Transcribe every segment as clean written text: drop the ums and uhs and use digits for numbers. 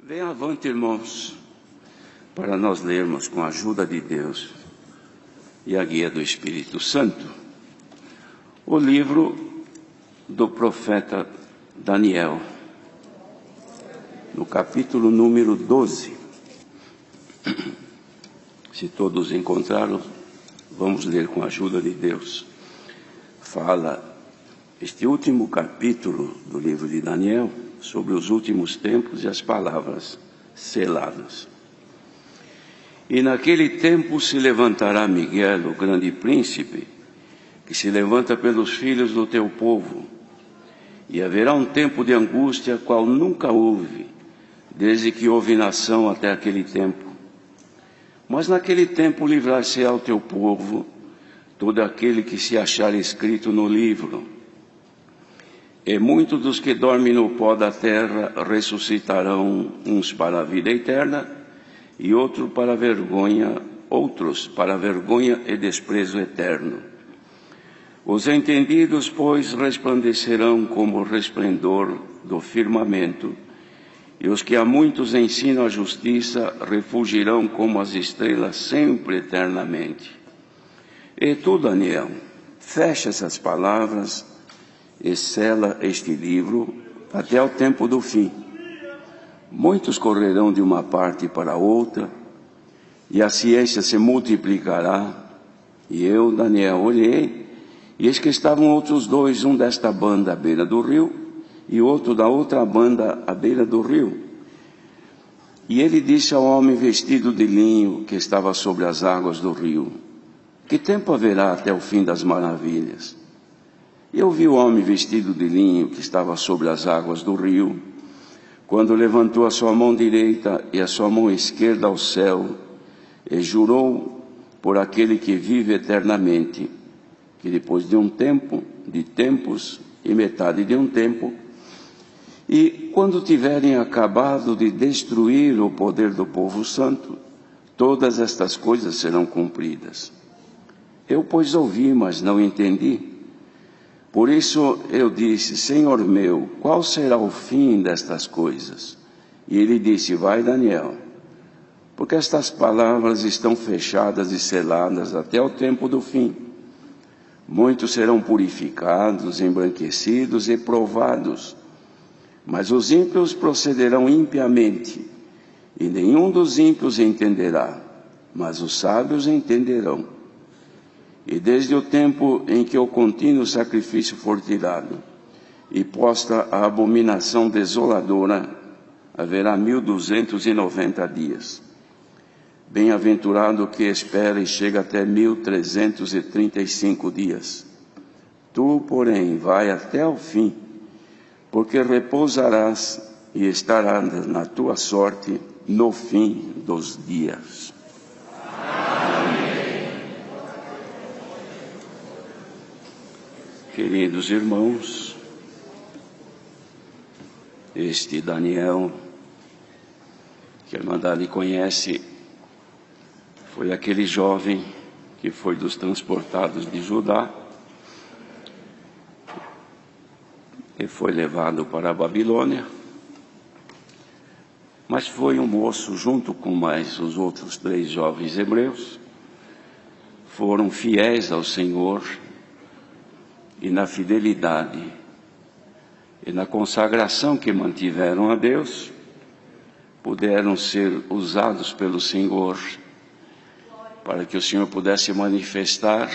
Venham avante, irmãos, para nós lermos com a ajuda de Deus e a guia do Espírito Santo o livro do profeta Daniel, no capítulo número 12. Se todos encontraram, vamos ler com a ajuda de Deus. Fala este último capítulo do livro de Daniel sobre os últimos tempos e as palavras seladas. E naquele tempo se levantará Miguel, o grande príncipe, que se levanta pelos filhos do teu povo, e haverá um tempo de angústia qual nunca houve, desde que houve nação até aquele tempo. Mas naquele tempo livrar-se-á ao teu povo todo aquele que se achar escrito no livro. E muitos dos que dormem no pó da terra ressuscitarão, uns para a vida eterna, e outros para a vergonha e desprezo eterno. Os entendidos, pois, resplandecerão como o resplendor do firmamento, e os que a muitos ensinam a justiça refugirão como as estrelas sempre eternamente. E tu, Daniel, fecha essas palavras e sela este livro até o tempo do fim. Muitos correrão de uma parte para outra, e a ciência se multiplicará. E eu, Daniel, olhei, e eis que estavam outros dois, um desta banda à beira do rio, e outro da outra banda à beira do rio. E ele disse ao homem vestido de linho que estava sobre as águas do rio: que tempo haverá até o fim das maravilhas? E eu vi o homem vestido de linho que estava sobre as águas do rio, quando levantou a sua mão direita e a sua mão esquerda ao céu, e jurou por aquele que vive eternamente, que depois de um tempo, de tempos e metade de um tempo, e quando tiverem acabado de destruir o poder do povo santo, todas estas coisas serão cumpridas. Eu, pois, ouvi, mas não entendi. Por isso eu disse: Senhor meu, qual será o fim destas coisas? E ele disse: vai, Daniel, porque estas palavras estão fechadas e seladas até o tempo do fim. Muitos serão purificados, embranquecidos e provados, mas os ímpios procederão impiamente, e nenhum dos ímpios entenderá, mas os sábios entenderão. E desde o tempo em que o contínuo sacrifício for tirado, e posta a abominação desoladora, haverá 1290 dias. Bem-aventurado o que espera e chega até 1335 dias. Tu, porém, vai até o fim, porque repousarás e estarás na tua sorte no fim dos dias. Queridos irmãos, este Daniel, que a Irmandade conhece, foi aquele jovem que foi dos transportados de Judá e foi levado para a Babilônia, mas foi um moço junto com mais os outros 3 jovens hebreus, foram fiéis ao Senhor, e na fidelidade e na consagração que mantiveram a Deus, puderam ser usados pelo Senhor para que o Senhor pudesse manifestar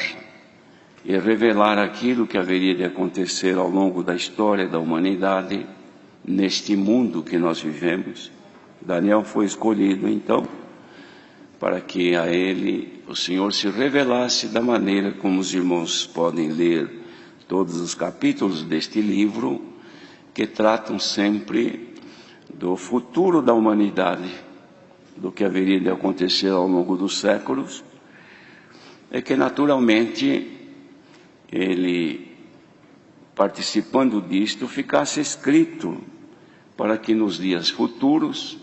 e revelar aquilo que haveria de acontecer ao longo da história da humanidade, neste mundo que nós vivemos. Daniel foi escolhido, então, para que a ele o Senhor se revelasse da maneira como os irmãos podem ler todos os capítulos deste livro, que tratam sempre do futuro da humanidade, do que haveria de acontecer ao longo dos séculos, é que naturalmente ele, participando disto, ficasse escrito para que nos dias futuros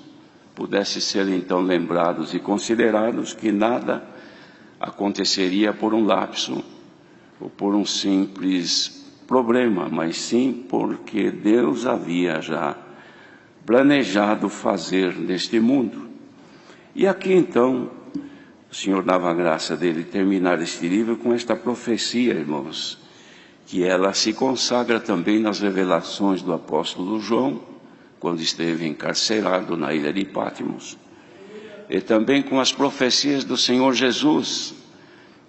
pudesse ser então lembrados e considerados que nada aconteceria por um lapso ou por um simples problema, mas sim porque Deus havia já planejado fazer neste mundo. E aqui então, o Senhor dava a graça dele terminar este livro com esta profecia, irmãos, que ela se consagra também nas revelações do apóstolo João, quando esteve encarcerado na ilha de Patmos, e também com as profecias do Senhor Jesus,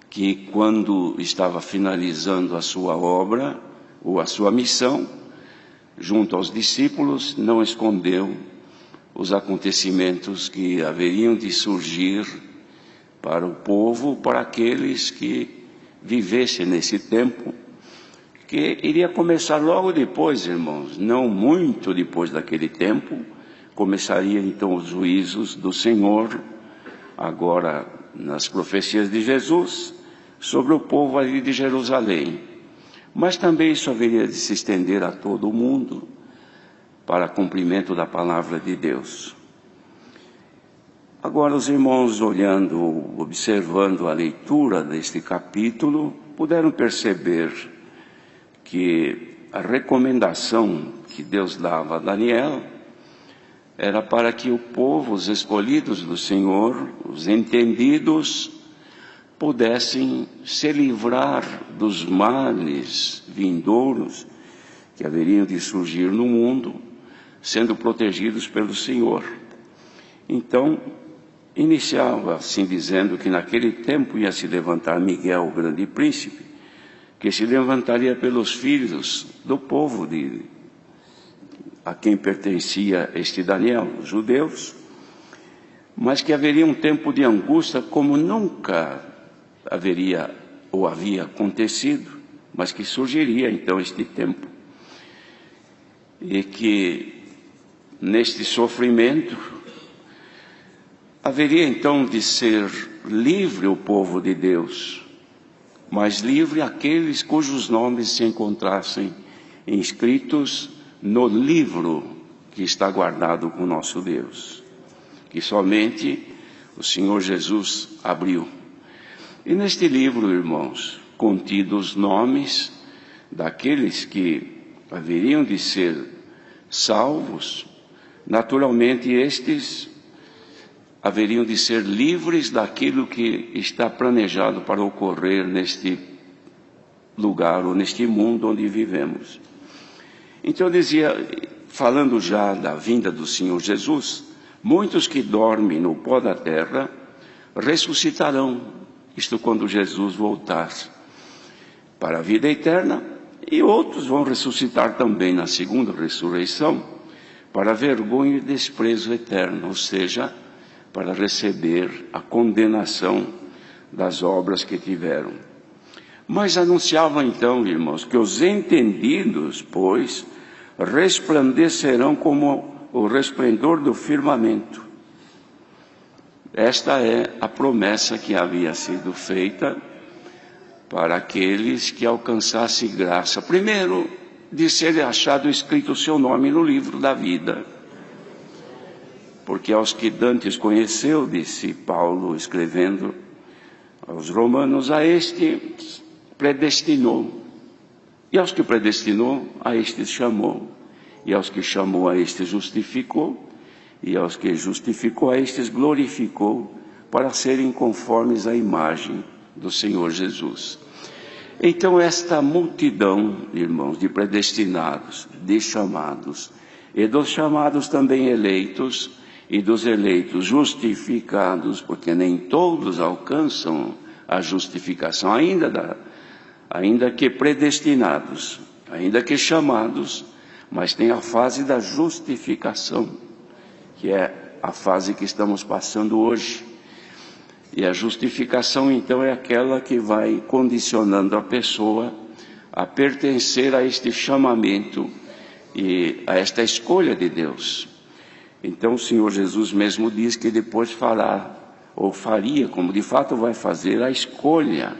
que quando estava finalizando a sua obra, ou a sua missão, junto aos discípulos, não escondeu os acontecimentos que haveriam de surgir para o povo, para aqueles que vivessem nesse tempo, que iria começar logo depois, irmãos, não muito depois daquele tempo, começaria então os juízos do Senhor, agora nas profecias de Jesus, sobre o povo ali de Jerusalém. Mas também isso haveria de se estender a todo o mundo, para cumprimento da palavra de Deus. Agora os irmãos, olhando, observando a leitura deste capítulo, puderam perceber que a recomendação que Deus dava a Daniel era para que o povo, os escolhidos do Senhor, os entendidos, pudessem se livrar dos males vindouros que haveriam de surgir no mundo, sendo protegidos pelo Senhor. Então, iniciava assim dizendo que naquele tempo ia se levantar Miguel, o grande príncipe, que se levantaria pelos filhos do povo a quem pertencia este Daniel, os judeus, mas que haveria um tempo de angústia como nunca haveria ou havia acontecido, mas que surgiria então este tempo. E que neste sofrimento haveria então de ser livre o povo de Deus, mas livre aqueles cujos nomes se encontrassem inscritos no livro que está guardado com nosso Deus, que somente o Senhor Jesus abriu. E neste livro, irmãos, contidos nomes daqueles que haveriam de ser salvos, naturalmente estes haveriam de ser livres daquilo que está planejado para ocorrer neste lugar ou neste mundo onde vivemos. Então dizia, falando já da vinda do Senhor Jesus, muitos que dormem no pó da terra ressuscitarão, isto quando Jesus voltar para a vida eterna, e outros vão ressuscitar também na segunda ressurreição, para vergonha e desprezo eterno, ou seja, para receber a condenação das obras que tiveram. Mas anunciava então, irmãos, que os entendidos, pois, resplandecerão como o resplendor do firmamento. Esta é a promessa que havia sido feita para aqueles que alcançassem graça. Primeiro, de ser achado escrito o seu nome no livro da vida. Porque aos que dantes conheceu, disse Paulo escrevendo aos romanos, a este predestinou. E aos que predestinou, a estes chamou. E aos que chamou, a estes justificou. E aos que justificou, a estes glorificou, para serem conformes à imagem do Senhor Jesus. Então esta multidão, irmãos, de predestinados, de chamados, e dos chamados também eleitos, e dos eleitos justificados, porque nem todos alcançam a justificação, ainda que predestinados, ainda que chamados, mas tem a fase da justificação, que é a fase que estamos passando hoje. E a justificação, então, é aquela que vai condicionando a pessoa a pertencer a este chamamento e a esta escolha de Deus. Então, o Senhor Jesus mesmo diz que depois fará, ou faria, como de fato vai fazer, a escolha,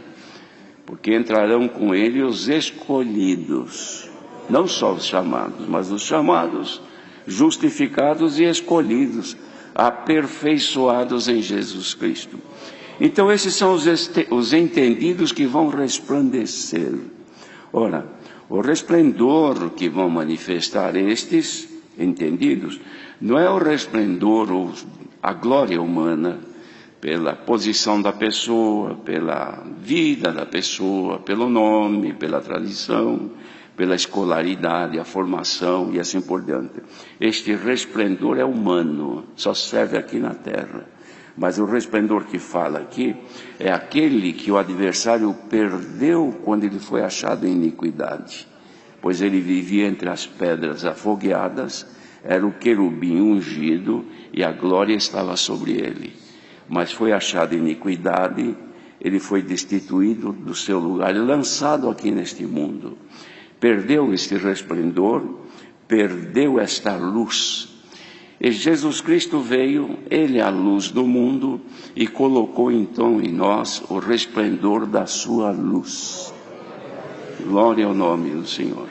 porque entrarão com ele os escolhidos, não só os chamados, mas os chamados, justificados e escolhidos, aperfeiçoados em Jesus Cristo. Então esses são os entendidos que vão resplandecer. Ora, o resplendor que vão manifestar estes entendidos Não é o resplendor ou a glória humana pela posição da pessoa, pela vida da pessoa, pelo nome, pela tradição, pela escolaridade, a formação e assim por diante. Este resplendor é humano, só serve aqui na terra. Mas o resplendor que fala aqui é aquele que o adversário perdeu quando ele foi achado em iniquidade. Pois ele vivia entre as pedras afogueadas, era o querubim ungido e a glória estava sobre ele. Mas foi achado em iniquidade, ele foi destituído do seu lugar e lançado aqui neste mundo. Perdeu este resplendor, perdeu esta luz. E Jesus Cristo veio, ele é a luz do mundo, e colocou então em nós o resplendor da sua luz. Glória ao nome do Senhor.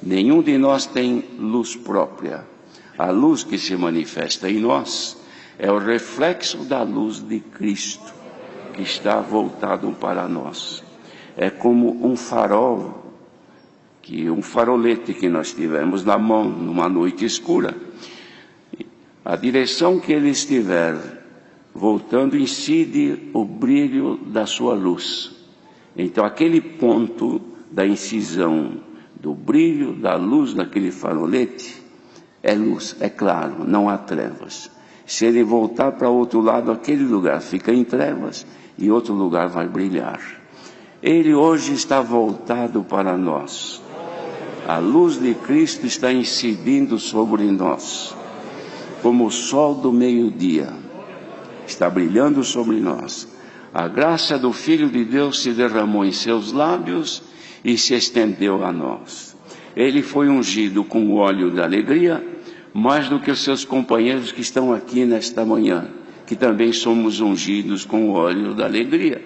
Nenhum de nós tem luz própria. A luz que se manifesta em nós é o reflexo da luz de Cristo, que está voltado para nós. É como um farol, um farolete que nós tivemos na mão numa noite escura. A direção que ele estiver voltando incide o brilho da sua luz. Então aquele ponto da incisão do brilho da luz daquele farolete é luz, é claro, não há trevas. Se ele voltar para outro lado, aquele lugar fica em trevas e outro lugar vai brilhar. Ele hoje está voltado para nós. A luz de Cristo está incidindo sobre nós, como o sol do meio-dia, está brilhando sobre nós. A graça do Filho de Deus se derramou em seus lábios e se estendeu a nós. Ele foi ungido com o óleo da alegria, mais do que os seus companheiros que estão aqui nesta manhã, que também somos ungidos com o óleo da alegria.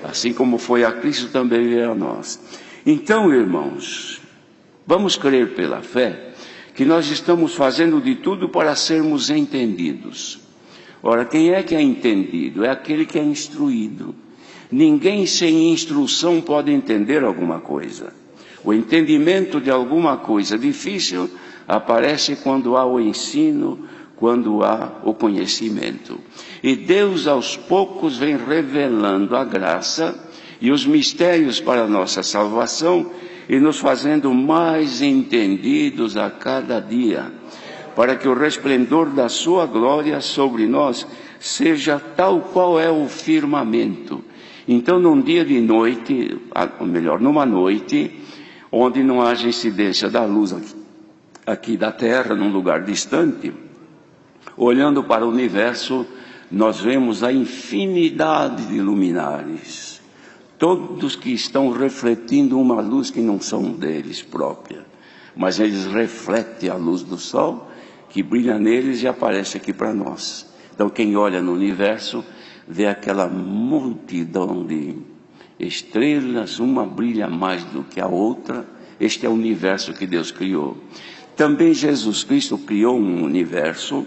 Assim como foi a Cristo, também veio a nós. Então, irmãos, vamos crer pela fé que nós estamos fazendo de tudo para sermos entendidos. Ora, quem é que é entendido? É aquele que é instruído. Ninguém sem instrução pode entender alguma coisa. O entendimento de alguma coisa difícil aparece quando há o ensino, quando há o conhecimento. E Deus aos poucos vem revelando a graça e os mistérios para a nossa salvação e nos fazendo mais entendidos a cada dia, para que o resplendor da sua glória sobre nós seja tal qual é o firmamento. Então, num dia de noite, ou melhor, numa noite, onde não haja incidência da luz aqui da terra, num lugar distante, olhando para o universo, nós vemos a infinidade de luminares, todos que estão refletindo uma luz que não são deles própria, mas eles refletem a luz do sol, que brilha neles e aparece aqui para nós. Então quem olha no universo, vê aquela multidão de estrelas, uma brilha mais do que a outra. Este é o universo que Deus criou. Também Jesus Cristo criou um universo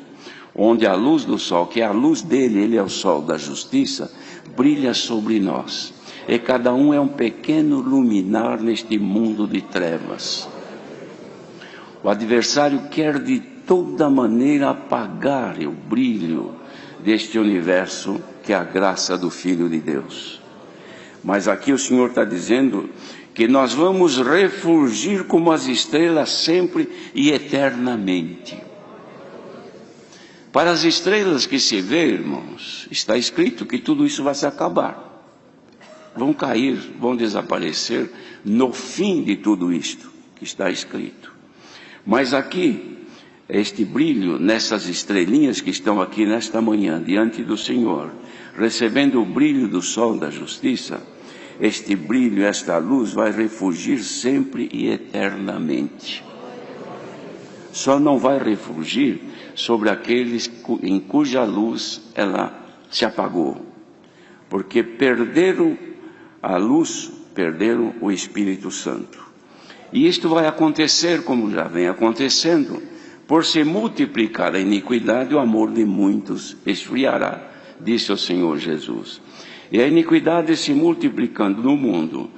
onde a luz do sol, que é a luz dele, ele é o sol da justiça, brilha sobre nós. E cada um é um pequeno luminar neste mundo de trevas. O adversário quer de toda maneira apagar o brilho deste universo, que é a graça do Filho de Deus. Mas aqui o Senhor está dizendo que nós vamos refulgir como as estrelas sempre e eternamente. Para as estrelas que se vê, irmãos, está escrito que tudo isso vai se acabar. Vão cair, vão desaparecer no fim de tudo isto que está escrito. Mas aqui, este brilho nessas estrelinhas que estão aqui nesta manhã diante do Senhor, recebendo o brilho do sol da justiça, este brilho, esta luz vai refulgir sempre e eternamente. Só não vai refulgir sobre aqueles em cuja luz ela se apagou, porque perderam a luz, perderam o Espírito Santo. E isto vai acontecer, como já vem acontecendo, por se multiplicar a iniquidade, o amor de muitos esfriará, disse o Senhor Jesus. E a iniquidade se multiplicando no mundo,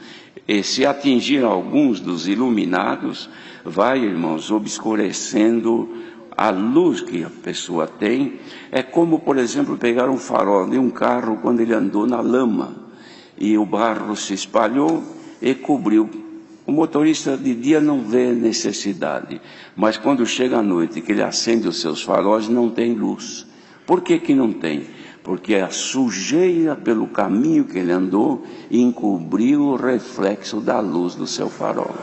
e se atingir alguns dos iluminados, vai, irmãos, obscurecendo A luz que a pessoa tem é como, por exemplo, pegar um farol de um carro quando ele andou na lama e o barro se espalhou e cobriu. O motorista de dia não vê necessidade, mas quando chega à noite que ele acende os seus faróis, não tem luz. Por que que não tem? Porque a sujeira pelo caminho que ele andou encobriu o reflexo da luz do seu farol.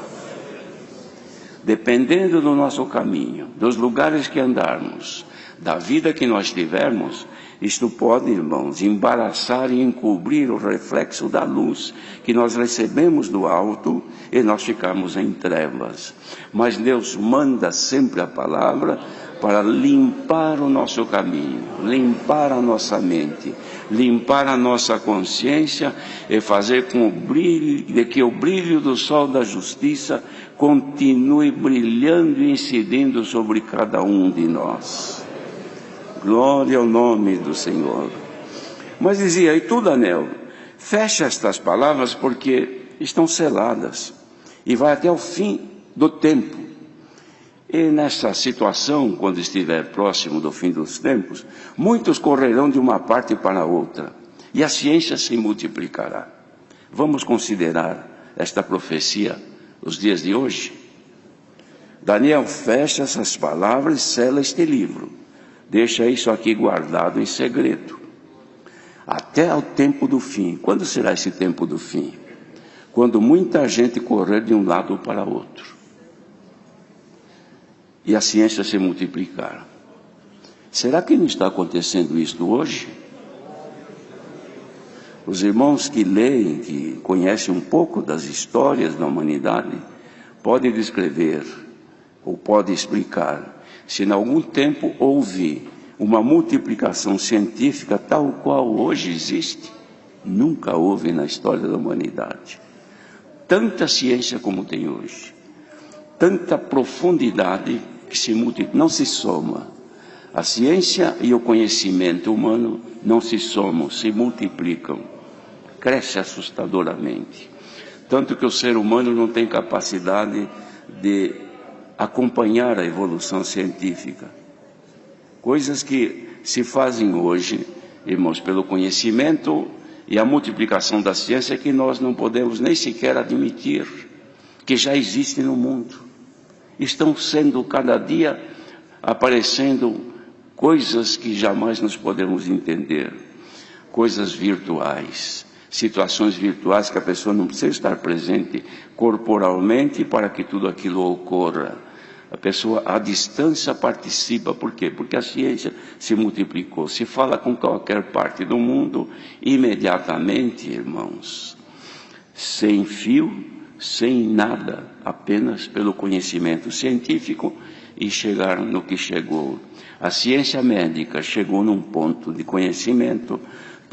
Dependendo do nosso caminho, dos lugares que andarmos, da vida que nós tivermos, isto pode, irmãos, embaraçar e encobrir o reflexo da luz que nós recebemos do alto e nós ficamos em trevas. Mas Deus manda sempre a palavra para limpar o nosso caminho, limpar a nossa mente, limpar a nossa consciência e fazer com que o brilho do sol da justiça continue brilhando e incidindo sobre cada um de nós. Glória ao nome do Senhor. Mas dizia, e tu, Daniel, fecha estas palavras porque estão seladas e vai até o fim do tempo. E nessa situação, quando estiver próximo do fim dos tempos, muitos correrão de uma parte para a outra e a ciência se multiplicará. Vamos considerar esta profecia os dias de hoje. Daniel fecha essas palavras e sela este livro. Deixa isso aqui guardado em segredo. Até ao tempo do fim. Quando será esse tempo do fim? Quando muita gente correr de um lado para outro. E a ciência se multiplicar. Será que não está acontecendo isto hoje? Os irmãos que leem, que conhecem um pouco das histórias da humanidade, podem descrever ou podem explicar se em algum tempo houve uma multiplicação científica tal qual hoje existe. Nunca houve na história da humanidade tanta ciência como tem hoje, tanta profundidade que não se soma. A ciência e o conhecimento humano não se somam, se multiplicam, cresce assustadoramente, tanto que o ser humano não tem capacidade de acompanhar a evolução científica. Coisas que se fazem hoje, irmãos, pelo conhecimento e a multiplicação da ciência que nós não podemos nem sequer admitir que já existem no mundo. Estão sendo cada dia aparecendo coisas que jamais nós podemos entender, coisas virtuais, situações virtuais que a pessoa não precisa estar presente corporalmente para que tudo aquilo ocorra. A pessoa à distância participa. Por quê? Porque a ciência se multiplicou. Se fala com qualquer parte do mundo, imediatamente, irmãos, sem fio, sem nada, apenas pelo conhecimento científico e chegar no que chegou. A ciência médica chegou num ponto de conhecimento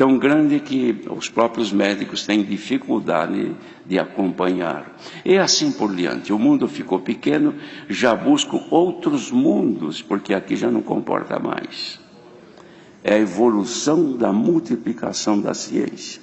tão grande que os próprios médicos têm dificuldade de acompanhar. E assim por diante. O mundo ficou pequeno, já busco outros mundos, porque aqui já não comporta mais. É a evolução da multiplicação da ciência.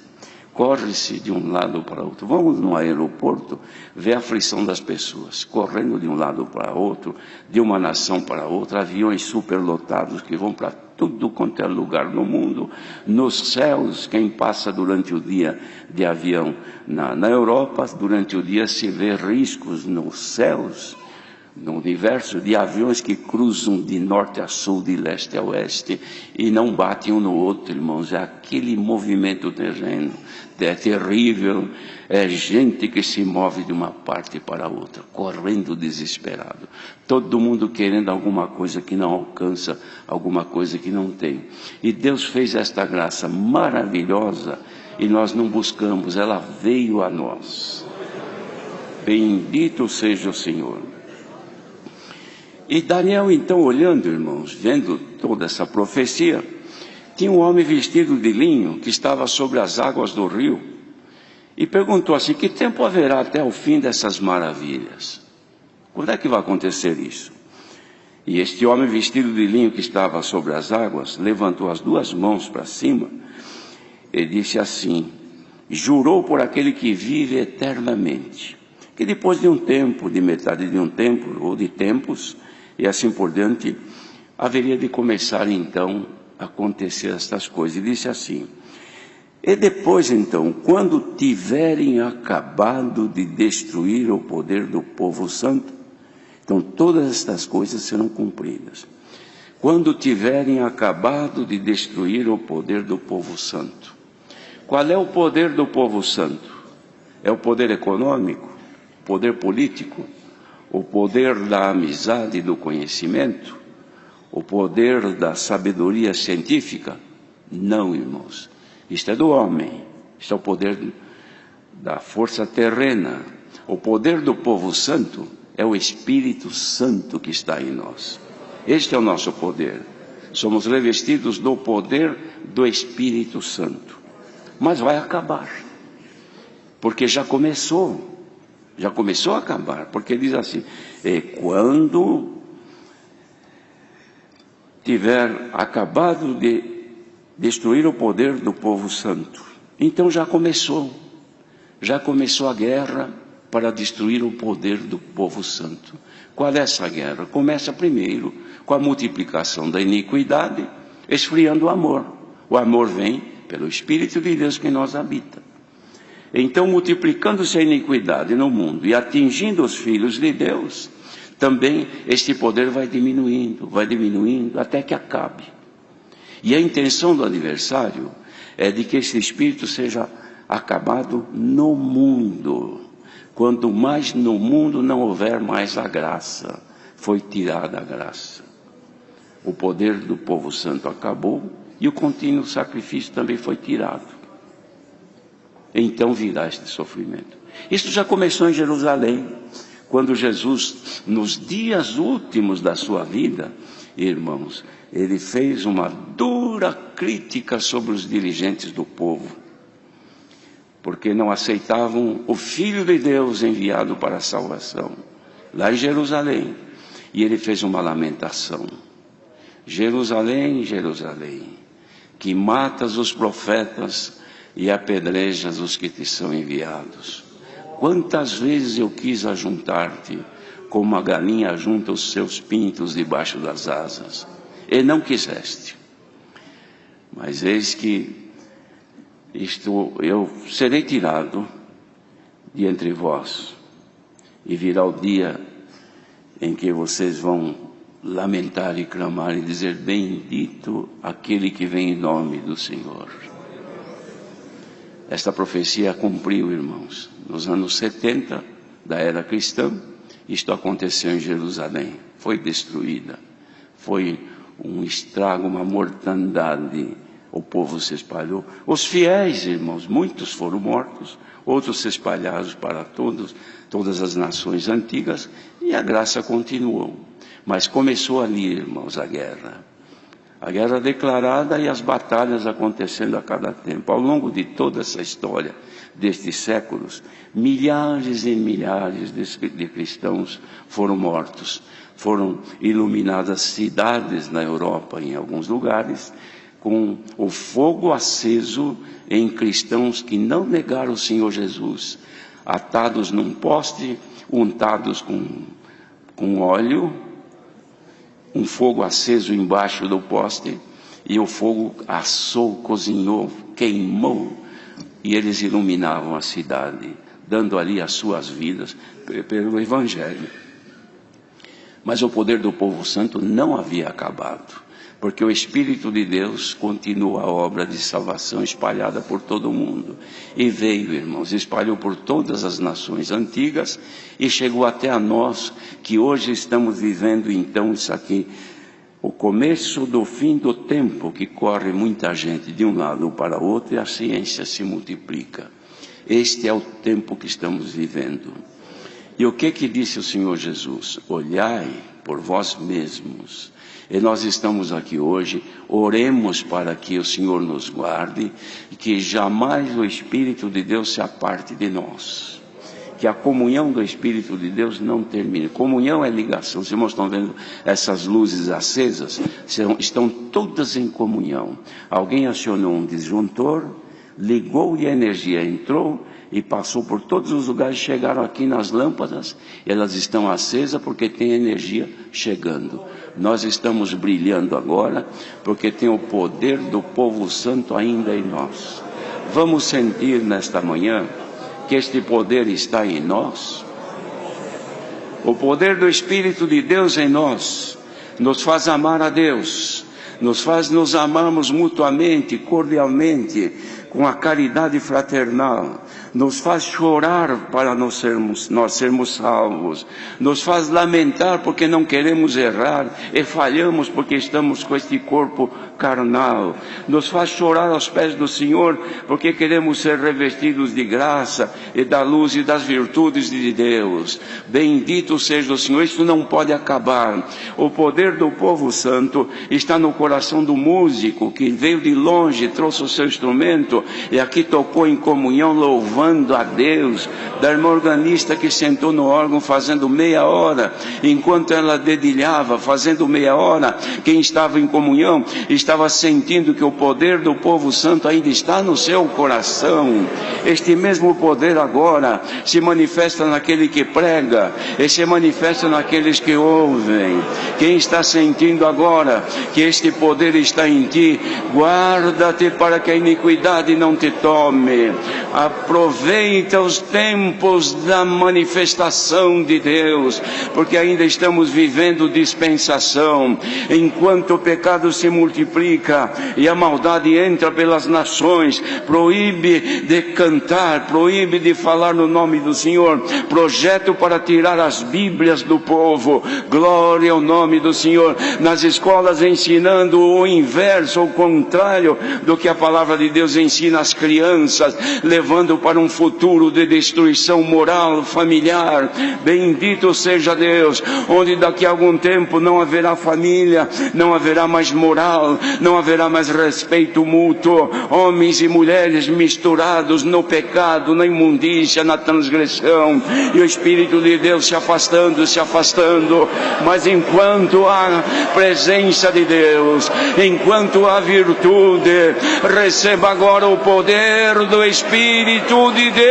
Corre-se de um lado para outro. Vamos no aeroporto ver a aflição das pessoas, correndo de um lado para outro, de uma nação para outra, aviões superlotados que vão para tudo quanto é lugar no mundo. Nos céus, quem passa durante o dia de avião na Europa, durante o dia se vê riscos nos céus, no universo, de aviões que cruzam de norte a sul, de leste a oeste, e não batem um no outro, irmãos. É aquele movimento terreno, é terrível, é gente que se move de uma parte para a outra, correndo desesperado. Todo mundo querendo alguma coisa que não alcança, alguma coisa que não tem. E Deus fez esta graça maravilhosa, e nós não buscamos, ela veio a nós. Bendito seja o Senhor. E Daniel, então, olhando, irmãos, vendo toda essa profecia, tinha um homem vestido de linho que estava sobre as águas do rio e perguntou assim: que tempo haverá até o fim dessas maravilhas? Quando é que vai acontecer isso? E este homem vestido de linho que estava sobre as águas levantou as duas mãos para cima e disse assim, jurou por aquele que vive eternamente, que depois de um tempo, de metade de um tempo ou de tempos, e assim por diante, haveria de começar então a acontecer estas coisas. Ele disse assim: e depois então, quando tiverem acabado de destruir o poder do povo santo, então todas estas coisas serão cumpridas. Quando tiverem acabado de destruir o poder do povo santo. Qual é o poder do povo santo? É o poder econômico? O poder político? O poder da amizade e do conhecimento? O poder da sabedoria científica? Não, irmãos. Isto é do homem. Isto é o poder da força terrena. O poder do povo santo é o Espírito Santo que está em nós. Este é o nosso poder. Somos revestidos do poder do Espírito Santo. Mas vai acabar. Porque já começou a acabar. Porque diz assim: e quando tiver acabado de destruir o poder do povo santo. Então já começou a guerra para destruir o poder do povo santo. Qual é essa guerra? Começa primeiro com a multiplicação da iniquidade, esfriando o amor. O amor vem pelo Espírito de Deus que em nós habita. Então, multiplicando-se a iniquidade no mundo e atingindo os filhos de Deus, também este poder vai diminuindo, até que acabe. E a intenção do adversário é de que esse espírito seja acabado no mundo. Quanto mais no mundo não houver mais a graça, foi tirada a graça. O poder do povo santo acabou e o contínuo sacrifício também foi tirado. Então virá este sofrimento. Isso já começou em Jerusalém, quando Jesus, nos dias últimos da sua vida, irmãos, ele fez uma dura crítica sobre os dirigentes do povo, porque não aceitavam o Filho de Deus enviado para a salvação, lá em Jerusalém. E ele fez uma lamentação: Jerusalém, Jerusalém, que matas os profetas e apedrejas os que te são enviados. Quantas vezes eu quis ajuntar-te, como a galinha ajunta os seus pintos debaixo das asas, e não quiseste. Mas eis que eu serei tirado de entre vós, e virá o dia em que vocês vão lamentar e clamar e dizer: bendito aquele que vem em nome do Senhor. Esta profecia cumpriu, irmãos, nos anos 70 da era cristã. Isto aconteceu em Jerusalém, foi destruída, foi um estrago, uma mortandade. O povo se espalhou. Os fiéis, irmãos, muitos foram mortos, outros se espalharam para todas as nações antigas, e a graça continuou. Mas começou ali, irmãos, a guerra declarada e as batalhas acontecendo a cada tempo. Ao longo de toda essa história, destes séculos, milhares e milhares de cristãos foram mortos. Foram iluminadas cidades na Europa, em alguns lugares, com o fogo aceso em cristãos que não negaram o Senhor Jesus, atados num poste, untados com óleo, um fogo aceso embaixo do poste, e o fogo assou, cozinhou, queimou, e eles iluminavam a cidade, dando ali as suas vidas pelo Evangelho. Mas o poder do povo santo não havia acabado, porque o Espírito de Deus continua a obra de salvação espalhada por todo o mundo. E veio, irmãos, espalhou por todas as nações antigas e chegou até a nós, que hoje estamos vivendo então isso aqui, o começo do fim do tempo, que corre muita gente de um lado para o outro e a ciência se multiplica. Este é o tempo que estamos vivendo. E o que disse o Senhor Jesus? Olhai por vós mesmos. E nós estamos aqui hoje, oremos para que o Senhor nos guarde e que jamais o Espírito de Deus se aparte de nós. Que a comunhão do Espírito de Deus não termine. Comunhão é ligação. Os irmãos estão vendo essas luzes acesas? Estão todas em comunhão. Alguém acionou um disjuntor, ligou e a energia entrou e passou por todos os lugares, chegaram aqui nas lâmpadas, elas estão acesas porque tem energia chegando. Nós estamos brilhando agora porque tem o poder do povo santo ainda em nós. Vamos sentir nesta manhã que este poder está em nós. O poder do Espírito de Deus em nós nos faz amar a Deus, nos faz nos amarmos mutuamente, cordialmente, com a caridade fraternal, nos faz chorar para nós sermos salvos, nos faz lamentar porque não queremos errar e falhamos porque estamos com este corpo carnal, nos faz chorar aos pés do Senhor porque queremos ser revestidos de graça e da luz e das virtudes de Deus. Bendito seja o Senhor. Isso não pode acabar. O poder do povo santo está no coração do músico que veio de longe, trouxe o seu instrumento e aqui tocou em comunhão, louvando a Deus, da irmã organista que sentou no órgão fazendo meia hora, enquanto ela dedilhava, fazendo meia hora, quem estava em comunhão estava sentindo que o poder do povo santo ainda está no seu coração. Este mesmo poder agora se manifesta naquele que prega e se manifesta naqueles que ouvem. Quem está sentindo agora que este poder está em ti, guarda-te para que a iniquidade não te tome. Aproveita os tempos da manifestação de Deus, porque ainda estamos vivendo dispensação. Enquanto o pecado se multiplica e a maldade entra pelas nações, proíbe de cantar, proíbe de falar no nome do Senhor, projeto para tirar as Bíblias do povo. Glória ao nome do Senhor. Nas escolas ensinando o inverso, o contrário do que a palavra de Deus ensina às crianças, levando para um futuro de destruição moral, familiar. Bendito seja Deus, onde daqui a algum tempo não haverá família, não haverá mais moral, não haverá mais respeito mútuo, homens e mulheres misturados no pecado, na imundícia, na transgressão, e o Espírito de Deus se afastando, mas enquanto há presença de Deus, enquanto há virtude, receba agora o poder do Espírito de Deus.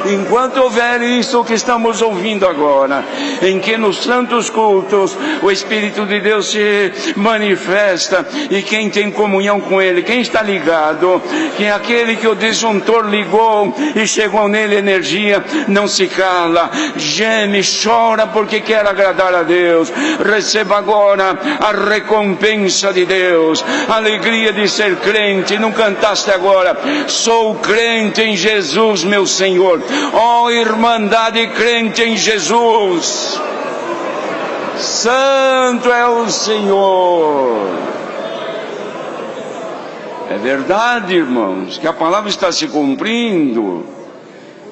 Enquanto houver isso que estamos ouvindo agora, em que nos santos cultos o Espírito de Deus se manifesta, e quem tem comunhão com Ele, quem está ligado, que é aquele que o disjuntor ligou e chegou nele energia, não se cala, geme, chora porque quer agradar a Deus. Receba agora a recompensa de Deus, a alegria de ser crente. Não cantaste agora? Sou crente em Jesus, meu Senhor. Ó irmandade crente em Jesus, santo é o Senhor. É verdade, irmãos, que a palavra está se cumprindo,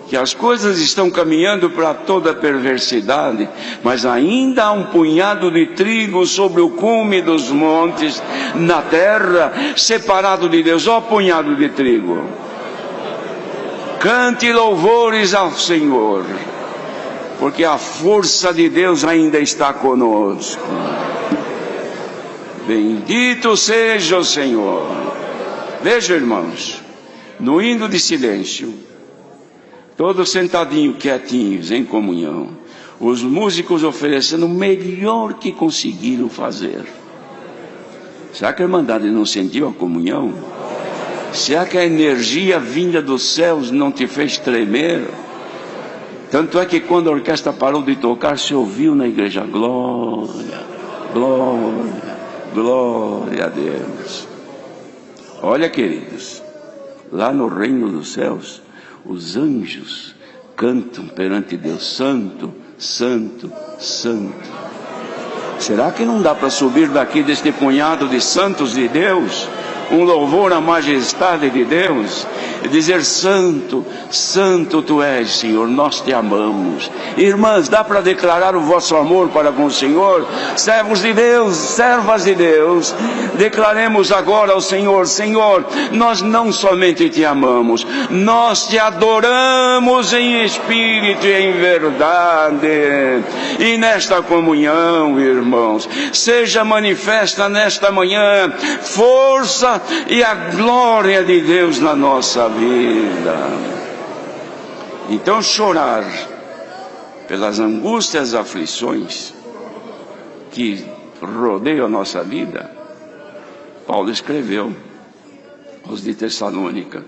que as coisas estão caminhando para toda perversidade, mas ainda há um punhado de trigo sobre o cume dos montes, na terra, separado de Deus. Ó punhado de trigo. Cante louvores ao Senhor, porque a força de Deus ainda está conosco. Bendito seja o Senhor. Veja, irmãos, no hino de silêncio, todos sentadinhos, quietinhos, em comunhão, os músicos oferecendo o melhor que conseguiram fazer. Será que a Irmandade não sentiu a comunhão? Será que a energia vinda dos céus não te fez tremer? Tanto é que quando a orquestra parou de tocar, se ouviu na igreja: glória, glória, glória a Deus. Olha, queridos, lá no reino dos céus, os anjos cantam perante Deus: santo, santo, santo. Será que não dá para subir daqui deste punhado de santos de Deus? um louvor à majestade de Deus e dizer: Santo, Santo Tu és, Senhor, nós Te amamos. Irmãs, dá para declarar o vosso amor para com o Senhor? Servos de Deus, servas de Deus, declaremos agora ao Senhor: Senhor, nós não somente Te amamos, nós Te adoramos em espírito e em verdade. E nesta comunhão, irmãos, seja manifesta nesta manhã força e a glória de Deus na nossa vida. Então, chorar pelas angústias e aflições que rodeiam a nossa vida, Paulo escreveu aos de Tessalônica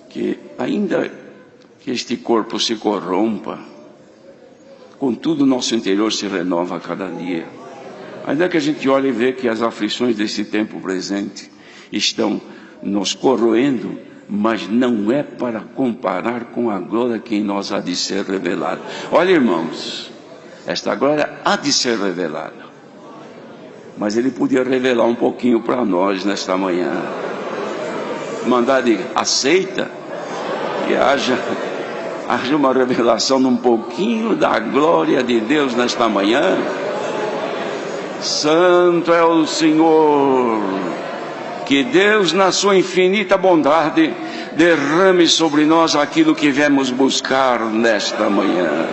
que ainda que este corpo se corrompa, contudo nosso interior se renova a cada dia. Ainda que a gente olhe e vê que as aflições desse tempo presente estão nos corroendo, mas não é para comparar com a glória que em nós há de ser revelada. Olha, irmãos, esta glória há de ser revelada, mas Ele podia revelar um pouquinho para nós nesta manhã. Mandar de aceita que haja uma revelação de um pouquinho da glória de Deus nesta manhã. Santo é o Senhor. Que Deus, na sua infinita bondade, derrame sobre nós aquilo que viemos buscar nesta manhã.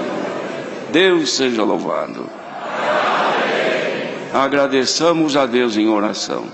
Deus seja louvado. Agradeçamos a Deus em oração.